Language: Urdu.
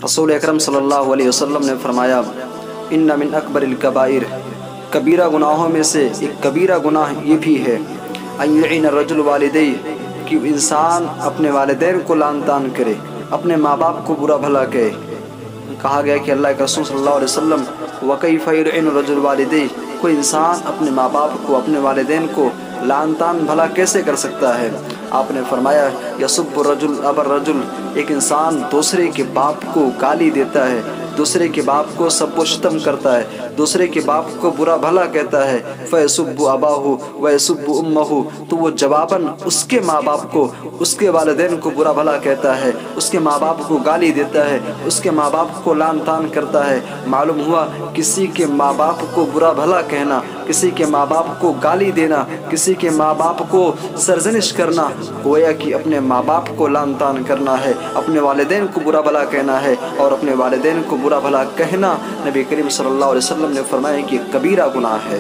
رسول اکرم صلی اللہ علیہ وسلم نے فرمایا ان من اکبر الکبائر، کبیرہ گناہوں میں سے ایک کبیرہ گناہ یہ بھی ہے ان یعین الرجل والدیہ، کہ انسان اپنے والدین کو لعن طعن کرے، اپنے ماں باپ کو برا بھلا کہے۔ کہا گیا کہ اللہ کے رسول صلی اللہ علیہ وسلم وَكَيْفَ يُلْعِنُ الرَّجُلُ وَالِدَيْهِ، کوئی انسان اپنے ماں باپ کو، اپنے والدین کو لعن طعن بھلا کیسے کر سکتا ہے؟ آپ نے فرمایا یسب الرجل ابا الرجل، ایک انسان دوسرے کے باپ کو گالی دیتا ہے، دوسرے کے باپ کو سب و شتم کرتا ہے، دوسرے کے باپ کو برا بھلا کہتا ہے، فَيَسُبُّ أَبَاهُ وَيَسُبُّ أُمَّهُ، تو وہ جواباً اس کے ماں باپ کو، اس کے والدین کو برا بھلا کہتا ہے، اس کے ماں باپ کو گالی دیتا ہے، اس کے ماں باپ کو لعن طعن کرتا ہے۔ معلوم ہوا کسی کے ماں باپ کو برا بھلا کہنا، کسی کے ماں باپ کو گالی دینا، کسی کے ماں باپ کو سرزنش کرنا، گویا کہ اپنے ماں باپ کو لعن طعن کرنا ہے، اپنے والدین کو برا بھلا کہنا ہے، اور اپنے والدین کو برا بھلا کہنا نبی کریم صلی اللہ علیہ وسلم نے فرمایا کہ کبیرہ گناہ ہے۔